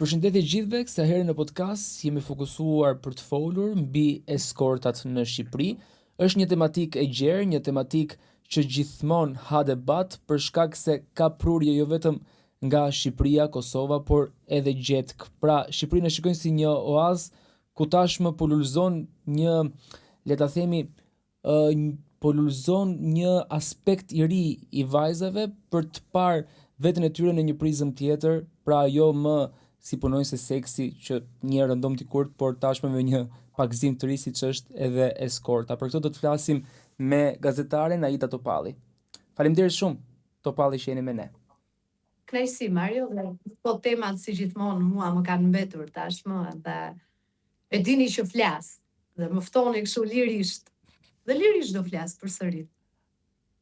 Përshëndetje gjithëve, kësa herë në podcast jemi fokusuar për të folur mbi eskortat në Shqipëri. Është një tematik e gjerë, një tematik që gjithmonë ha debat për shkak se ka prurje jo vetëm nga Shqipëria, Kosova, por edhe gjetk. Pra, Shqipërinë e shikojnë si një oazë ku tashmë po lulëzon një, le ta themi, po lulëzon një aspekt i ri i vajzave për të parë veten e tyre në një prizëm tjetër, pra jo më si punonjëse seksi që një rëndom t'i kurt, por tashme me një pakëzim të ri siç është edhe eskorta. Për këtë do të flasim me gazetaren Aida Topalli. Faleminderit shumë, Topalli, që jeni me ne. Kënaqësi Mario, dhe po temat si gjithmonë mua më kanë mbetur tashmë dhe e dini që flas dhe më ftoni kështu lirisht. Dhe lirisht do flas përsëri.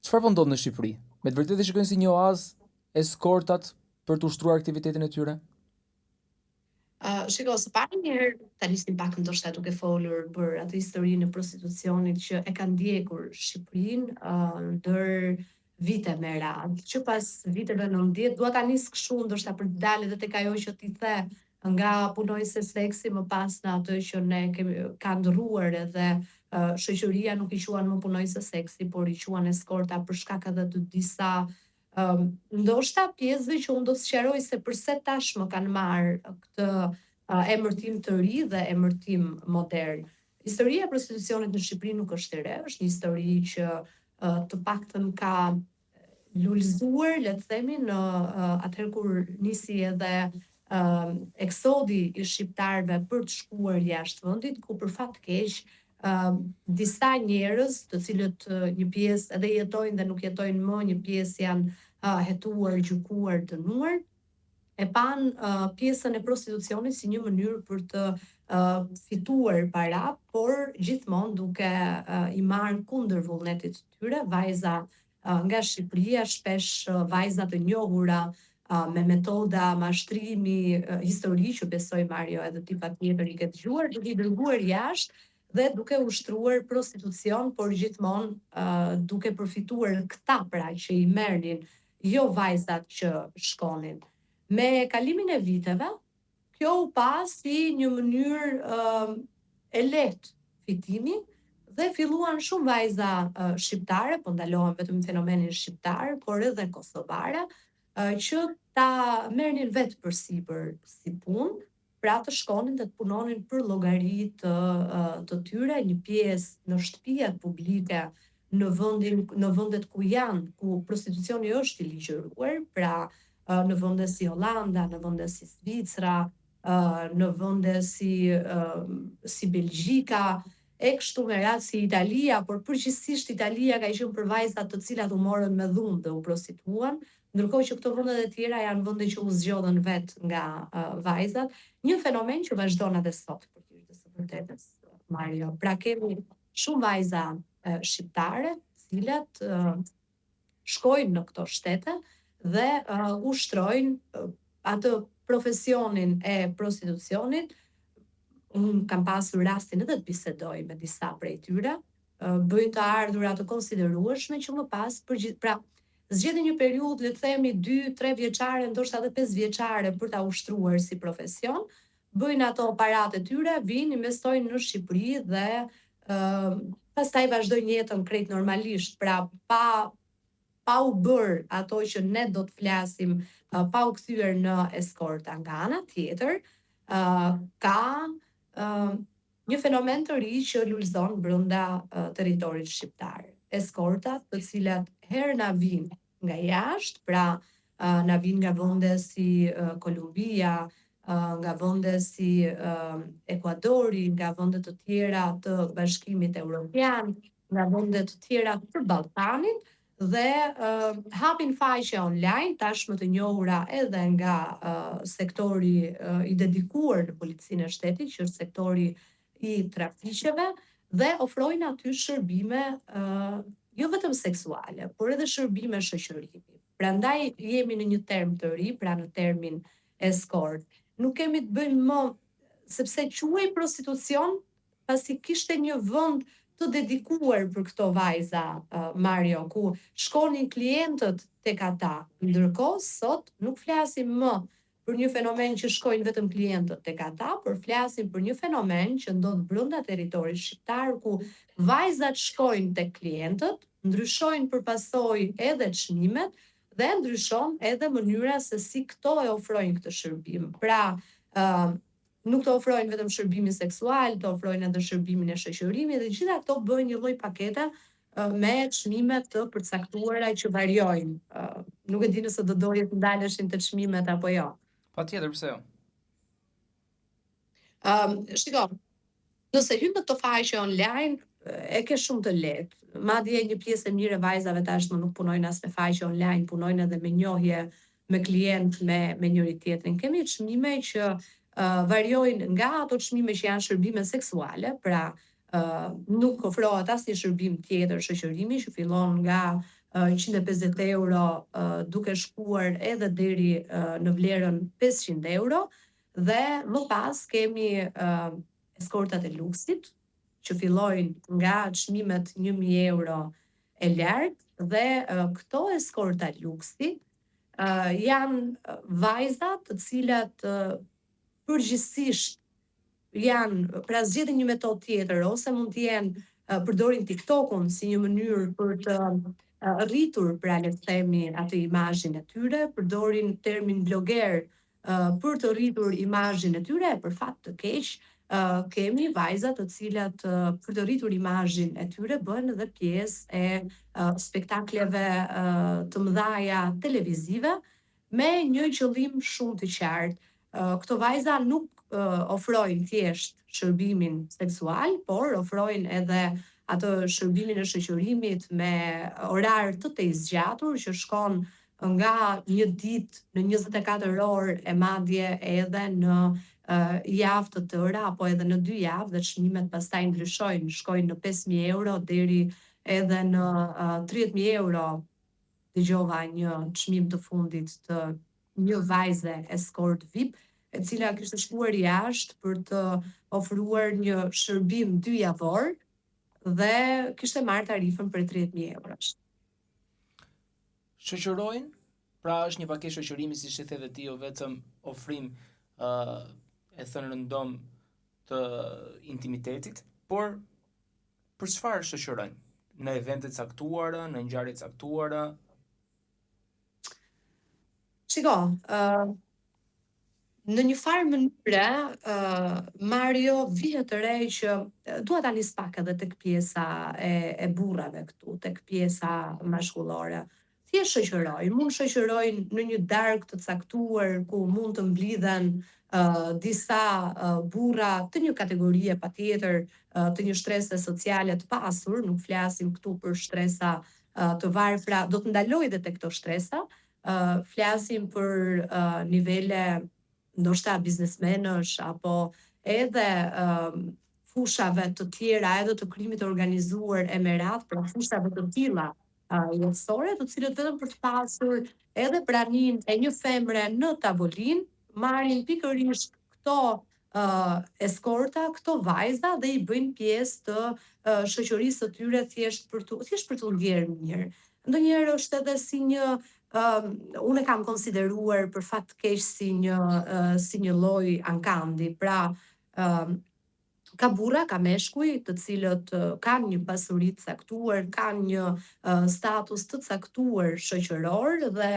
Çfarë po ndodh në Shqipëri? Me të vërtetë shikojnë si një oazë eskortat për të ushtruar aktivitetin e tyre? Shiko, së pari një herë ta nisnim pak ndoshta duke folur për atë historinë e prostitucionit që e ka ndjekur Shqipërinë ndër vite me radhë. Që pas viteve 90 dua ta nis kështu ndoshta për të dalë edhe tek ajo që ti the nga punojëse seksi më pas në atë që ne kemi ka ndrruar edhe shoqëria nuk i quan më punojëse seksi, por i quan eskorta për shkak edhe të disa ndoshta pjesëve që unë do të sqaroj se pse tashmë kanë marrë këtë emërtim të ri dhe emërtim modern. Historia e prostitucionit në Shqipëri nuk është e re, është një histori që të paktën ka lulëzuar, le të themi, në atëherë kur nisi edhe eksodi i shqiptarëve për të shkuar jashtë vendit, ku për fat keq disa njerëz, të cilët një pjesë edhe jetojnë dhe nuk jetojnë më, një pjesë janë hetuar, gjykuar, dënuar, e panë pjesën e prostitucionit si një mënyrë për të fituar para, por gjithmonë duke i marrë kundër vullnetit të tyre, vajza nga Shqipëria, shpesh vajza të njohura me metoda mashtrimi historik, që besoj Mario edhe ti patjetër i ke dëgjuar, duke i dërguar jashtë dhe duke ushtruar prostitucion, por gjithmonë duke përfituar këta pra që i merrnin, jo vajzat që shkonin. Me kalimin e viteve, kjo u pa si një mënyrë e lehtë fitimi dhe filluan shumë vajza shqiptare, po ndalohen vetëm fenomenin shqiptar, por edhe kosovare, që ta merrnin vetë përsipër si punë, pra të shkonin dhe të punonin për llogari të tyre, një pjesë në shtëpiat publike në vendet ku prostitucioni është i ligjëruar, pra në vende si Holanda, në vende si Zvicra, në vende si Belgjika, e kështu me radhë si Italia, por përgjithsisht Italia ka qenë për vajzat të cilat u morën me dhunë dhe u prostituan, ndërkohë që këto vende të tjera janë vende që u zgjodhen vetë nga vajzat, një fenomen që vazhdon edhe sot për të së vërtetës, Mario. Pra kemi shumë vajza shqiptare, të cilat shkojnë në këto shtete dhe ushtrojnë atë profesionin e prostitucionit. Unë kam pasur rastin edhe të bisedoj me disa prej tyre, bëjnë të ardhura të konsiderueshme që më pas pra zgjedhin një periudhë, le të themi 2-3 vjeçare, ndoshta edhe 5 vjeçare për ta ushtruar si profesion, bëjnë ato paratë e tyre, vinë, investojnë në Shqipëri dhe pastaj vazhdojnë jetën krejt normalisht, pra pa u bërë ato që ne do të flasim, pa u kthyer në eskorta. Nga ana tjetër, ka një fenomen të ri që lulëzon brenda territorit shqiptar. Eskortat, të cilat herë na vinë nga jashtë, pra na vinë nga vende si Kolumbia, nga vende si Ekuadori, nga vende të tjera të Bashkimit Evropian, nga vende të tjera të Ballkanit, dhe hapin faqe online, tashmë të njohura edhe nga sektori i dedikuar në policinë e shtetit, që është sektori i trafiqeve, dhe ofrojnë aty shërbime jo vetëm seksuale, por edhe shërbime shoqërimi. Prandaj jemi në një term të ri, pra në termin eskort. Nuk kemi të bëjmë më, sepse quhej prostitucion, pasi kishte një vend të dedikuar për këto vajza, Mario, ku shkonin klientët tek ata. Ndërkohë sot nuk flasim më për një fenomen që shkojnë vetëm klientët tek ata, por flasim për një fenomen që ndodh brenda territorit shqiptar ku vajzat shkojnë tek klientët, ndryshojnë përpasoj edhe çmimet dhe ndryshon edhe mënyra se si këto e ofrojnë këtë shërbim. Pra, nuk të ofrojnë vetëm shërbimin seksual, të ofrojnë edhe shërbimin e shoqërimit dhe gjitha këto bëjnë një lloj pakete me çmime të përcaktuara që variojnë. Nuk e di nëse do doje të ndaleshin të çmimet apo jo. Patjetër, pse jo? Shiko, nëse hyn në këto faqe online, e ke shumë të lehtë. Madje një pjesë e mirë e vajzave tashmë nuk punojnë as me faqe online, punojnë edhe me njohje me klient, me njëri tjetrin. Kemi çmime që variojnë nga ato çmime që janë shërbime seksuale, pra nuk ofrohet asnjë shërbim tjetër shoqërimi që fillon nga 150 euro duke shkuar edhe deri në vlerën 500 euro dhe më pas kemi eskortat e luksit që fillojnë nga çmimet 1000 euro e lartë dhe këto eskorta luksi janë vajza të cilat përgjithsisht janë, pra zgjedhin një metodë tjetër, ose mund të jenë përdorin TikTokun si një mënyrë për të rritur, pra le të themi, atë imazhin e tyre, përdorin termin bloger për të rritur imazhin e tyre, për fat të keq, kemi vajza të cilat për të rritur imazhin e tyre bëhen edhe pjesë e spektakleve të mëdha televizive me një qëllim shumë të qartë. Këto vajza nuk ofrojnë thjesht shërbimin seksual, por ofrojnë edhe atë shërbimin e shoqërimit me orar të zgjatur që shkon nga një ditë në 24 orë e madje edhe në javë të tëra apo edhe në 2 javë dhe çmimet pastaj ndryshojnë, shkojnë në 5000 euro deri edhe në 30000 euro. Dëgjova një çmim të fundit të një vajze eskort VIP, e cila kishte shkuar jashtë për të ofruar një shërbim 2 javor dhe kishte marrë tarifën për 30000 eurosh. Shoqërojnë, pra është një paketë shoqërimi siç e the dhe ti, jo vetëm ofrim e thënë rëndom të intimitetit, por për çfarë shoqërojnë? Në evente të caktuara, në ngjarje të caktuara? Shiko, në një farë mënyre, Mario vihet të re që dua ta nis pak edhe tek pjesa e burrave këtu, tek pjesa mashkullore. Thjesht shoqërojnë, mund shoqërojnë në një darkë të caktuar ku mund të mblidhen disa burra të një kategorie patjetër, të një shtrese sociale të pasur, nuk flasim këtu për shtresa të varfra, do të ndaloj edhe tek këto shtresa. Flasim për nivele ndoshta biznesmenësh apo edhe fushave të tjera edhe të krimit të organizuar e merat, pra fushave të tilla jetësore, të cilët vetëm për të pasur edhe praninë e një femre në tavolinë, marrin pikërisht këto eskorta, këto vajza dhe i bëjnë pjesë të shoqërisë së tyre thjesht për të ndjerë mirë. Ndonjëherë është edhe si një unë e kam konsideruar për fat të keq si një lloj ankandi. Pra, ka burra, ka meshkuj, të cilët kanë një pasuri të caktuar, kanë një status të caktuar shoqëror dhe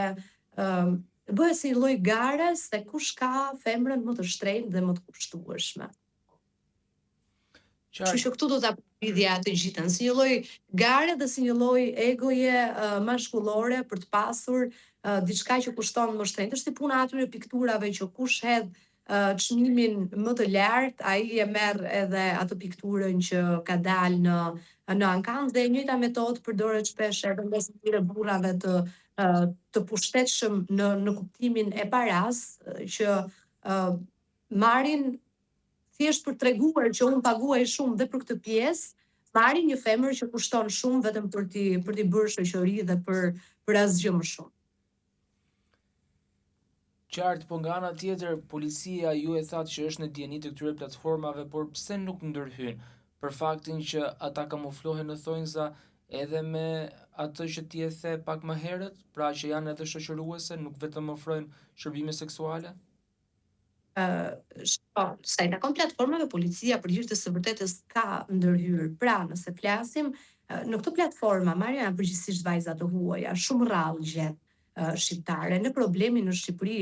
bëhet si një lloj gare se kush ka femrën më të shtrenjtë dhe më të kushtueshme. Kështu që këtu do ta lidhja të gjithën, si një lloj gare dhe si një lloj egoje mashkullore për të pasur diçka që kushton më shtrenjtë. Është si puna atyre pikturave që kush hedh çmimin më të lartë, ai e merr edhe atë pikturën që ka dalë në ankand dhe e njëjta metodë përdoret shpesh edhe mes këtyre burrave të pushtetshëm në kuptimin e paras që marrin thjesht për treguar që unë paguaj shumë dhe për këtë pjesë, marrin një femër që kushton shumë vetëm për t'i bërë shoqëri dhe për asgjë më shumë. Qartë, po nga ana tjetër, policia ju e thatë që është në dieni të këtyre platformave, por pse nuk ndërhyn? Për faktin që ata kamuflohen në thonjza edhe me atë që ti e the pak më herët, pra që janë edhe shoqëruese, nuk vetëm ofrojnë shërbime seksuale? Sa i takon platformave, policia për hir të së vërtetës ka ndërhyrë. Pra, nëse flasim në këto platforma, marrja janë përgjithsisht vajza të huaja, shumë rrallë gjet shqiptare. Në problemin në Shqipëri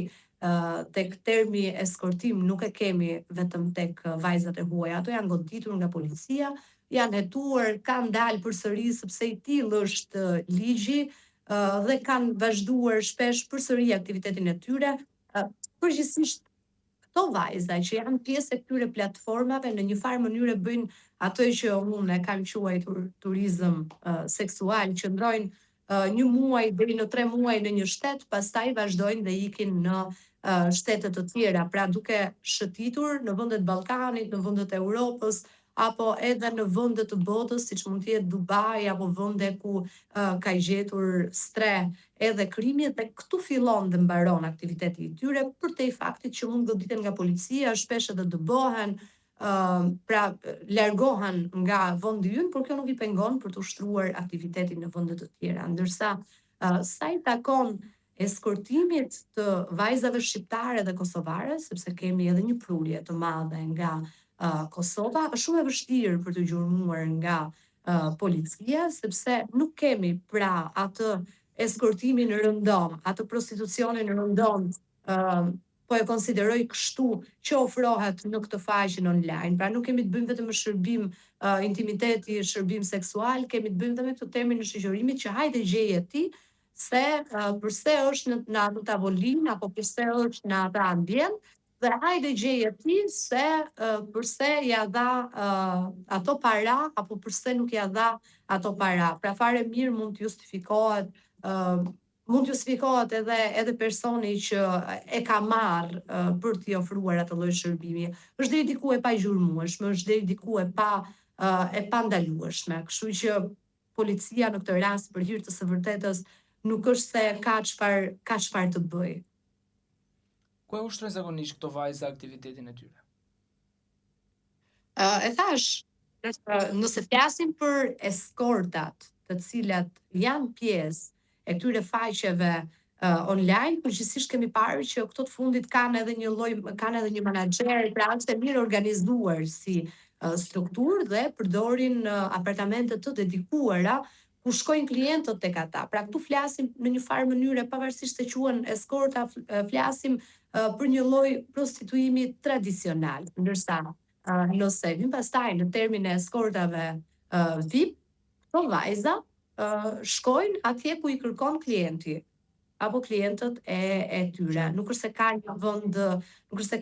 tek termi eskortim nuk e kemi vetëm tek vajzat e huaja, ato janë goditur nga policia, janë hetuar, kanë dalë përsëri sepse i tillë është ligji dhe kanë vazhduar shpesh përsëri aktivitetin e tyre. Përgjithsisht këto vajza që janë pjesë e këtyre platformave në një farë mënyrë bëjnë ato që unë e kam quajtur turizëm seksual, që ndrojnë 1 muaj deri në 3 muaj në një shtet, pastaj vazhdojnë dhe ikin në shtete të tjera, pra duke shëtitur në vendet Ballkanit, në vendet e Europës, apo edhe në vende të botës, siç mund të jetë Dubai apo vende ku ka gjetur stre edhe krimi, dhe këtu fillon dhe mbaron aktiviteti i tyre, përtej faktit që mund goditen nga policia, shpesh edhe dëbohen, pra largohen nga vendi ynë, por kjo nuk i pengon për të ushtruar aktivitetin në vende të tjera. Ndërsa sa i takon eskortimit të vajzave shqiptare dhe kosovare, sepse kemi edhe një prurje të madhe nga Kosova, është shumë e vështirë për të gjurmuar nga policia, sepse nuk kemi pra atë eskortimin rëndom, atë prostitucionin rëndom, po e konsideroj kështu, që ofrohet në këtë faqen online. Pra nuk kemi të bëjmë vetëm me shërbim intimiteti, shërbim seksual, kemi të bëjmë dhe me këtë termin në shoqërimit që hajde gjeje ti se përse është në atë tavolin, apo përse është në atë ambient, dhe hajde gjeje ti se përse ja dha ato para, apo përse nuk ja dha ato para. Pra fare mirë mund të justifikohet edhe personi që e ka marrë për t'i ofruar atë lloj shërbimi. Është deri diku e pagjurmueshme, është deri diku e pandalueshme. Kështu që policia në këtë rast për hir të së vërtetës nuk është se ka çfarë të bëjë. Ku e ushtrojnë zakonisht këto vajza aktivitetin e tyre? E thash, nëse flasim për eskortat, të cilat janë pjesë e këtyre faqeve online, përgjithsisht kemi parë që këto të fundit kanë edhe një menaxher, pra është e mirë organizuar si strukturë dhe përdorin apartamente të dedikuara ku shkojnë klientët tek ata. Pra këtu flasim në një farë mënyre, pavarësisht se quhen eskorta, flasim për një lloj prostituimi tradicional, ndërsa nëse vim pastaj në termin e eskortave VIP, këto vajza shkojnë atje ku i kërkon klienti apo klientët e tyre. Nuk është se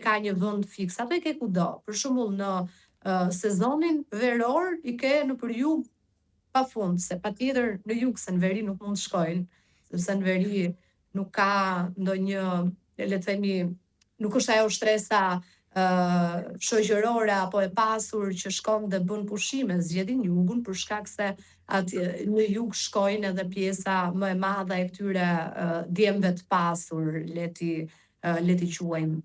ka një vend fiks, apo e ke kudo. Për shembull në sezonin veror i ke nëpër jug pafund, se patjetër në jug, se në veri nuk mund të shkojnë, sepse në veri nuk ka ndonjë, le të themi, nuk është ajo shtresa shoqërore apo e pasur që shkon dhe bën pushime, zgjedhin jugun për shkak se në jug shkojnë edhe pjesa më e madhe e këtyre djemve të pasur, le ti quajmë.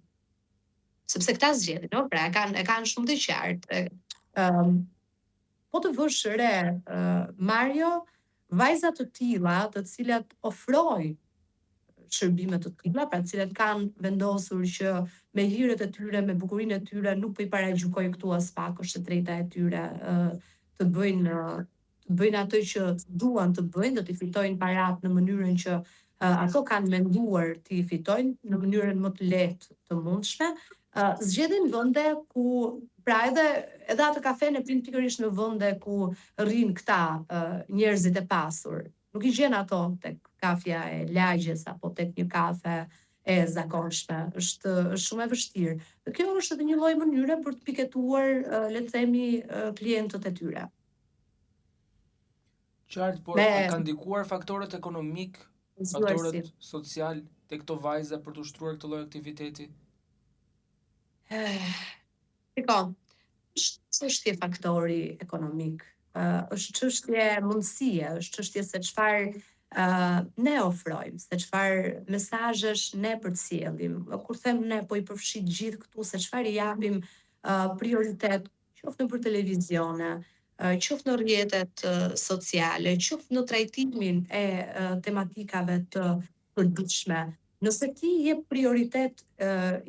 Sepse këta zgjedhin, no? Pra e kanë shumë të qartë. Po të vësh re, Mario, vajza të tilla, të cilat ofrojnë shërbime të tilla, pra të cilat kanë vendosur që me hiret e tyre, me bukurinë e tyre, nuk po i paragjykojnë këtu as pak, është e drejta e tyre të bëjnë atë që duan të bëjnë, do t'i fitojnë parat në mënyrën që ato kanë menduar t'i fitojnë në mënyrën më të lehtë të mundshme. Zgjedhin vende ku, pra edhe atë kafe në pinë pikërisht në vende ku rrin këta njerëzit e pasur. Nuk i gjen ato tek kafja e lagjes apo tek një kafe e zakonshme. Është shumë e vështirë. Dhe kjo është edhe një lloj mënyre për të piketuar, le të themi, klientët e tyre. Qartë, por kanë ndikuar faktorët ekonomik, faktorët social tek këto vajza për të ushtruar këtë lloj aktiviteti? Është çështje faktori ekonomik, është çështje mundësie, është çështje se çfarë ne ofrojmë, se çfarë mesazhesh ne përcjellim. Kur them ne, po i përfshi gjithë këtu, se çfarë i japim prioritet, qoftë nëpër televizione, qoftë në rrjetet sociale, qoftë në trajtimin e tematikave të përditshme. Nëse ti jep prioritet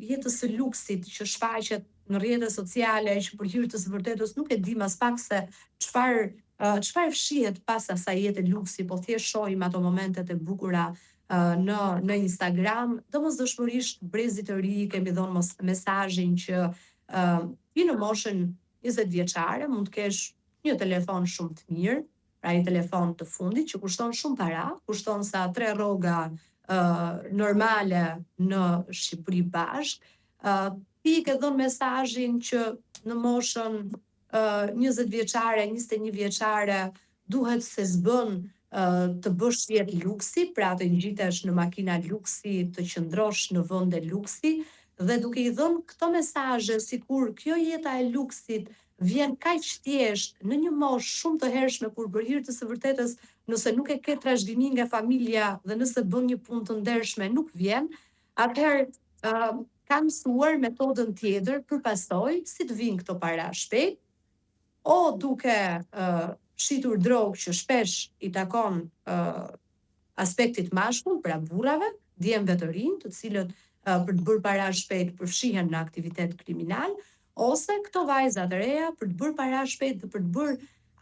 jetës së luksit që shfaqet në rrjetet sociale që për hir të së vërtetës nuk e di mas pak se çfarë fshihet pas asaj jete luksi, po thjesht shohim ato momentet e bukura në Instagram, domosdoshmërisht brezit të ri kemi dhënë mesazhin që ti në moshën 20 vjeçare mund të kesh një telefon shumë të mirë, pra një telefon të fundit që kushton shumë para, kushton sa 3 rroga normale në Shqipëri bashk. Ti ke dhënë mesazhin që në moshën 20 vjeçare, 21 vjeçare duhet se s'bën të bësh jetë luksi, pra të ngjitesh në makina luksi, të qëndrosh në vende luksi, dhe duke i dhënë këto mesazhe sikur kjo jeta e luksit vjen kaq thjesht në një moshë shumë të hershme kur për hir të së vërtetës nëse nuk e ke trashëgimi nga familja dhe nëse bën një punë të ndershme nuk vjen, atëherë kam mësuar metodën tjetër për pasoj si të vinë këto para shpejt, o duke shitur drogë që shpesh i takon aspektit mashkull, pra burrave, djemve të rinj, të cilët për të bërë para shpejt përfshihen në aktivitet kriminal, ose këto vajza të reja për të bërë para shpejt dhe për të bërë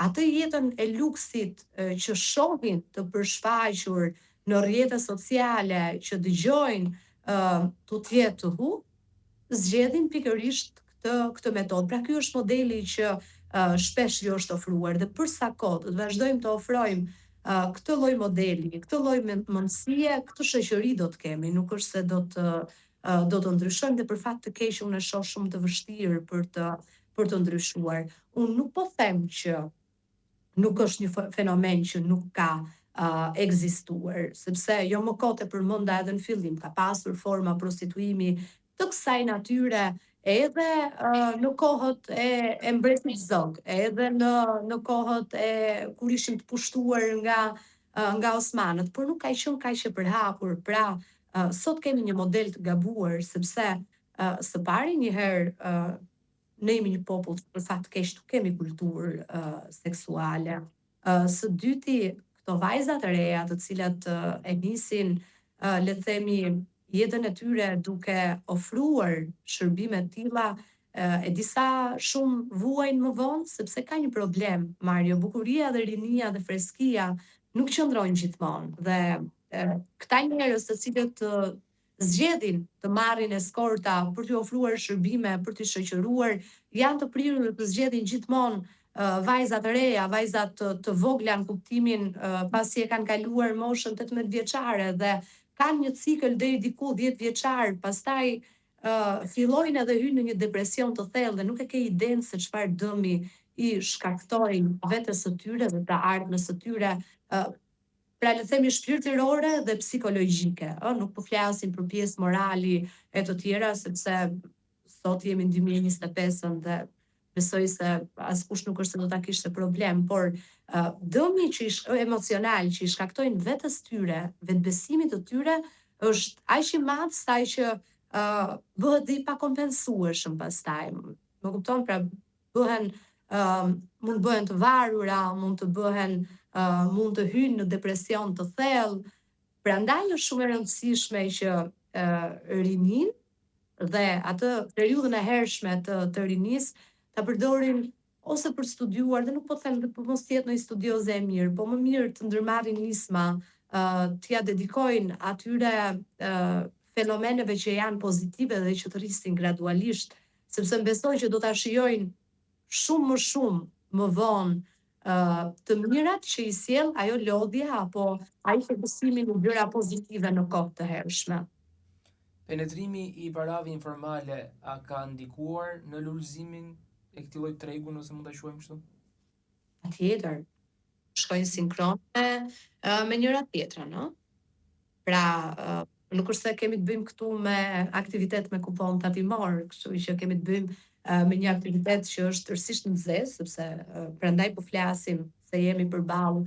atë jetën e luksit që shohin të përshfaqur në rrjetet sociale, që dëgjojnë të jetë të hu, zgjedhin pikërisht këtë metodë. Pra ky është modeli që shpesh ju është ofruar dhe për sa kohë të vazhdojmë të ofrojmë këtë lloj modeli, këtë lloj mundësie, këtë shoqëri do të kemi, nuk është se do të ndryshojmë, dhe për fat të keq unë e shoh shumë të vështirë për të ndryshuar. Unë nuk po them që nuk është një fenomen që nuk ka ekzistuar, sepse jo më kote përmenda edhe në fillim ka pasur forma prostituimi të kësaj natyre edhe në kohët e mbretit Zog, edhe në kohët kur ishim të pushtuar nga Osmanët, por nuk ka qenë kaq e përhapur. Pra, sot kemi një model të gabuar, sepse së pari një herë ne jemi një popull që për fat të keq nuk kemi kulturë seksuale. Së dyti, këto vajza të reja të cilat e nisin, le të themi, jetën e tyre duke ofruar shërbime të tilla, e disa shumë vuajnë më vonë sepse ka një problem, Mario, bukuria dhe rinia dhe freskia nuk qëndrojnë gjithmonë, dhe këta njerëz të cilët zgjedhin të marrin eskorta për t'i ofruar shërbime, për t'i shoqëruar, janë të prirur të zgjedhin gjithmonë vajzat të reja, vajzat të vogla në kuptimin pasi e kanë kaluar moshën 18 vjeçare dhe kanë një cikël deri diku 10 vjeçar, pastaj fillojnë edhe hyjnë në një depresion të thellë dhe nuk e ke idenë se çfarë dëmi i shkaktojnë vetes së tyre dhe të ardhmës së tyre, pra le të themi shpirtërore dhe psikologjike. Nuk po flasim për pjesë morali e të tjera, sepse sot jemi në 2025 dhe besoj se askush nuk është se do ta kishte problem, por dëmi emocional që i shkaktojnë vetes tyre, vetbesimit të tyre, është aq i madh sa që bëhet dhe i pakompensueshëm pastaj. Më kupton, pra mund bëhen të varura, mund të hyjnë në depresion të thellë. Prandaj është shumë e rëndësishme që rinin dhe atë periudhën e hershme të rinis ta përdorin ose për studiuar, dhe nuk po them të mos jetë në studioze e mirë, po më mirë të ndërmarrin nisma, t'ia dedikojnë atyre fenomeneve që janë pozitive dhe që të rrisin gradualisht, sepse besoj që do ta shijojnë shumë më vonë të mirat që i sjell ajo lodhja apo ai fokusimi në gjëra pozitive në kohë të hershme. Penetrimi i parave informale a ka ndikuar në lulëzimin e këtij lloji tregu, nëse mund ta quajmë kështu? Patjetër. Shkojnë sinkrone me njëra tjetrën, ëh. Pra, nuk është se kemi të bëjmë këtu me aktivitet me kupon tatimor, kështu që kemi të bëjmë me një aktivitet që është tërësisht në zezë, sepse prandaj po flasim se jemi përballë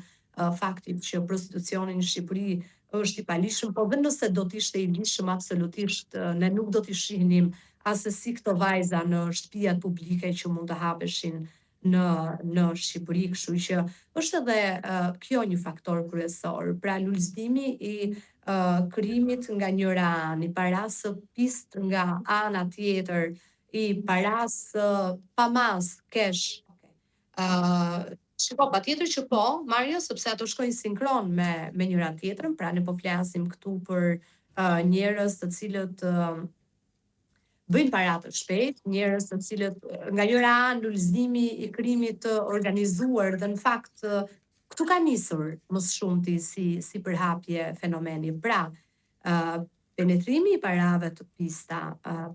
faktit që prostitucioni në Shqipëri është i palishëm, po dhe nëse do të ishte i lishëm absolutisht, ne nuk do t'i shihnim asesi këto vajza në shtëpiat publike që mund të hapeshin në Shqipëri, kështu që është edhe kjo një faktor kryesor. Pra lulëzimi i krijimit nga njëra anë, i paras së pistë nga ana tjetër, i paras pamas kesh. Shiko, patjetër që po, Mario, sepse ato shkojnë sinkron me njëra tjetrën, pra ne po flasim këtu për njerëz të cilët bëjnë para të shpejt, njerëz të cilët nga njëra anë lulëzimi i krijimit të organizuar dhe në fakt këtu ka nisur më së shumti si përhapje fenomeni. Pra, penetrimi i parave të pista,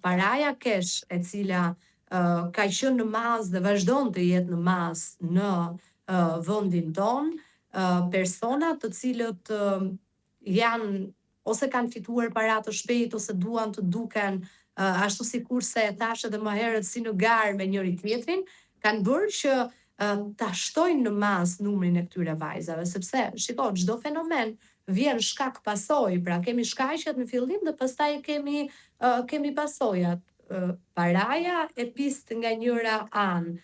paraja kesh e cila ka qenë në masë dhe vazhdon të jetë në masë në vendin ton, persona të cilët janë ose kanë fituar para të shpejt ose duan të duken ashtu sikurse e thashë edhe më herët si në garë me njëri tjetrin, kanë bërë që ta shtojnë në masë numrin e këtyre vajzave, sepse shiko, çdo fenomen vjen shkak pasojë, pra kemi shkaqet në fillim dhe pastaj kemi pasojat. Paraja e pistë nga njëra anë,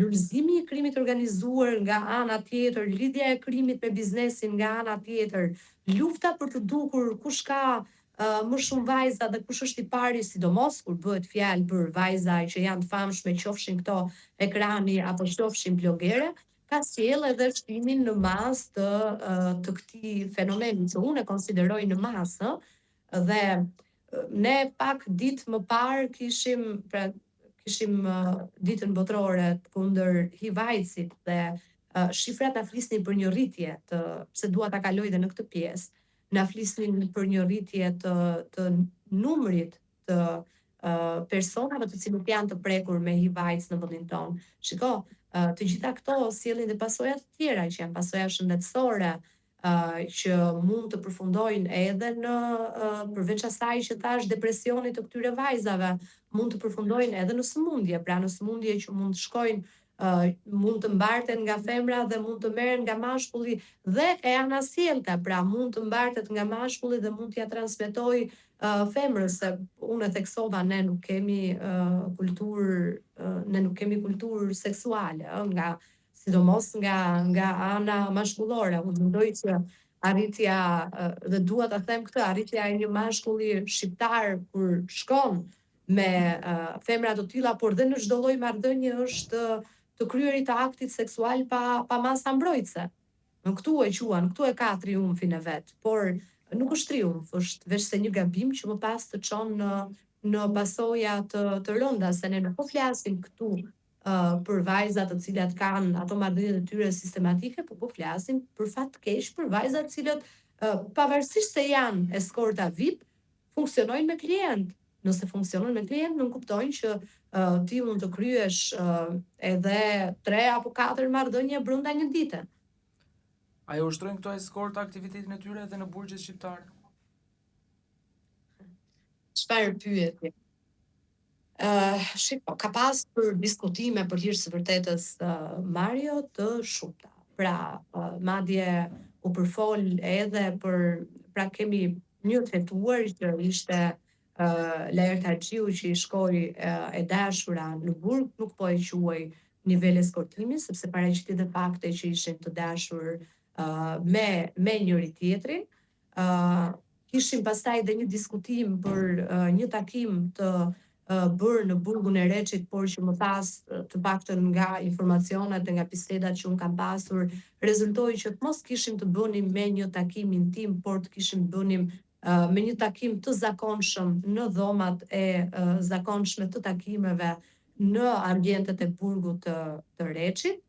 lulëzimi i krijimit organizuar nga ana tjetër, lidhja e krijimit me biznesin nga ana tjetër, lufta për të dukur kush ka më shumë vajza dhe kush është i pari, sidomos kur bëhet fjalë për vajza që janë të famshme, qofshin këto ekrani apo qofshin blogere, ka sjell edhe shtimin në masë të këtij fenomeni që unë e konsideroj në masë, dhe ne pak ditë më parë kishim ditën botërore kundër HIV-it dhe shifrat na flisnin për një rritje pse dua ta kaloj edhe në këtë pjesë. Na flisnin për një rritje të numrit të personave të cilët janë të prekur me HIV-AIDS në vendin tonë. Shiko, të gjitha këto sjellin dhe pasoja të tjera që janë pasoja shëndetësore, që mund të përfundojnë edhe në përveç asaj që thash depresionit të këtyre vajzave, mund të përfundojnë edhe në sëmundje, pra në sëmundje që mund të shkojnë, mund të mbarten nga femra dhe mund të merren nga mashkulli dhe e anasjelta, pra mund të mbartet nga mashkulli dhe mund t'ja transmetoj femrës, se unë e theksova, ne nuk kemi kulturë seksuale, sidomos nga ana mashkullore. Unë mendoj që arritja, dhe dua ta them këtë, arritja e një mashkulli shqiptar kur shkon me femra të tilla, por dhe në çdo lloj marrëdhënie është të kryerit të aktit seksual pa masa mbrojtëse. Në këtu e quan, këtu e ka triumfin e vet, por nuk është triumf, është veç se një gabim që më pas të çon në pasoja të rënda, se ne nuk po flasim këtu për vajzat të cilat kanë ato marrëdhëniet e tyre sistematike, po flasim për fat të keq për vajzat të cilët pavarësisht se janë eskorta VIP, funksionojnë me klient. Nëse funksionojnë me klient, nuk kuptojnë që ti mund të kryesh edhe 3 apo 4 marrëdhënie brenda një dite. A e ushtrojnë këto eskorta aktivitetin e tyre edhe në burgjet shqiptare? Çfarë pyetje? Shiko, ka pas për diskutime për hir së vërtetës, Mario, të shumta. Pra, madje u përfol edhe pra kemi një tretuar që ishte Laer Taxhiu që i shkoi e dashura në burg, nuk po e quaj nivel eskortimi, sepse paraqitet dhe fakte që ishin të dashur me njëri tjetrin. Kishim pastaj edhe një diskutim për një takim të bërë në burgun e Reçit, por që më pas të paktën nga informacionet dhe nga bisedat që unë kam pasur, rezultoi që të mos kishim të bënim me një takim intim, por të kishim të bënim me një takim të zakonshëm në dhomat e zakonshme të takimeve në ambientet e burgut të Reçit.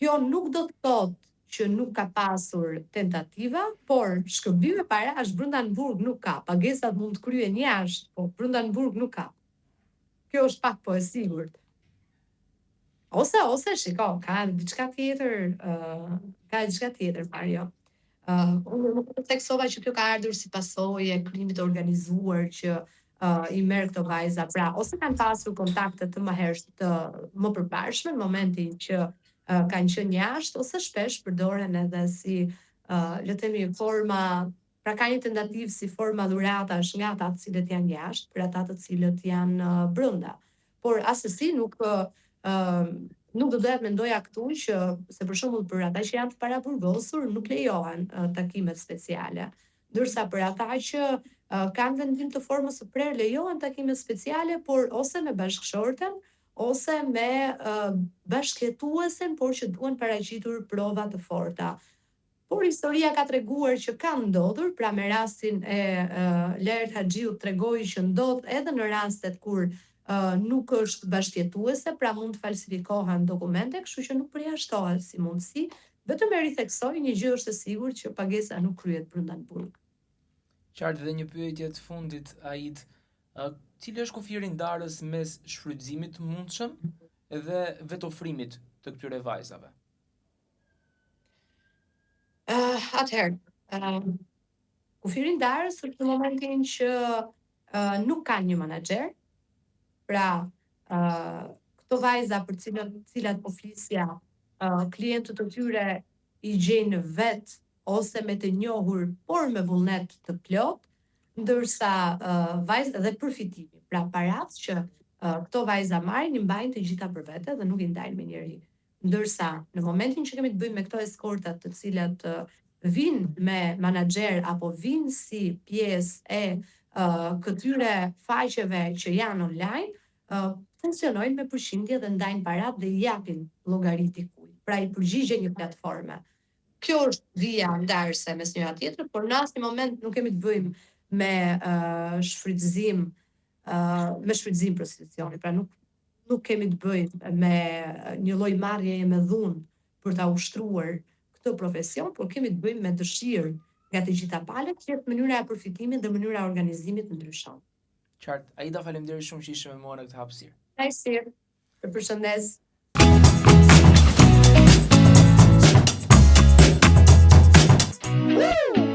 Kjo nuk do të thotë që nuk ka pasur tentativa, por shkëmbime parash brenda në burg nuk ka. Pagesat mund të kryen jashtë, po brenda në burg nuk ka. Kjo është pak po e sigurt. Ose shiko, ka diçka tjetër, Mario. Unë nuk e theksova që kjo ka ardhur si pasojë e krijimit të organizuar që i merr këto vajza. Pra, ose kanë pasur kontakte të më përparshme në momentin që kanë qenë jashtë, ose shpesh përdoren edhe si, le të themi, forma, pra ka një tentativë si forma dhuratash nga ata të cilët janë jashtë për ata të cilët janë brenda. Por asesi nuk nuk do doja të mendoja këtu që se për shembull për ata që janë të paraburgosur nuk lejohen takimet speciale, ndërsa për ata që kanë vendim të formës së prerë lejohen takimet speciale, por ose me bashkëshorten ose me bashkëjetuesen, por që duhen paraqitur prova të forta. Por historia ka treguar që ka ndodhur, pra me rastin e Lert Haxhiut tregoi që ndodh edhe në rastet kur nuk është bashkëjetuese, pra mund të falsifikohen dokumente, kështu që nuk përjashtohet si mundësi, vetëm e ritheksoj një gjë është e sigurt që pagesa nuk kryhet brenda në burg. Qartë, dhe një pyetje të fundit, Aid, cili është kufiri ndarës mes shfrytëzimit të mundshëm dhe vetofrimit të këtyre vajzave? Atëherë, kufiri ndarës është në momentin që nuk kanë një menaxher. Pra, këto vajza për cilat po flisja, klientët të tyre i gjejnë vet ose me të njohur, por me vullnet të plot, ndërsa vajza dhe përfitimi, pra parat që këto vajza marrin i mbajnë të gjitha për vete dhe nuk i ndajnë me njëri. Ndërsa në momentin që kemi të bëjmë me këto eskortat të cilat vinë me menaxher apo vinë si pjesë e këtyre faqeve që janë online, funksionojnë me përqindje dhe ndajnë parat dhe i japin llogarit dikujt. Pra i përgjigjen një platforme. Kjo është vija ndarëse mes njëra tjetrës, por në asnjë moment nuk kemi të bëjmë me shfrytëzim prostitucioni. Pra nuk kemi të bëjmë me një lloj marrjeje me dhunë për ta ushtruar këtë profesion, por kemi të bëjmë me dëshirë nga të gjitha palët, që mënyra e përfitimit dhe mënyra e organizimit ndryshon. Qartë, Aida, faleminderit shumë që ishe me mua në këtë hapësirë. Hapësirë, përshëndes. Woo!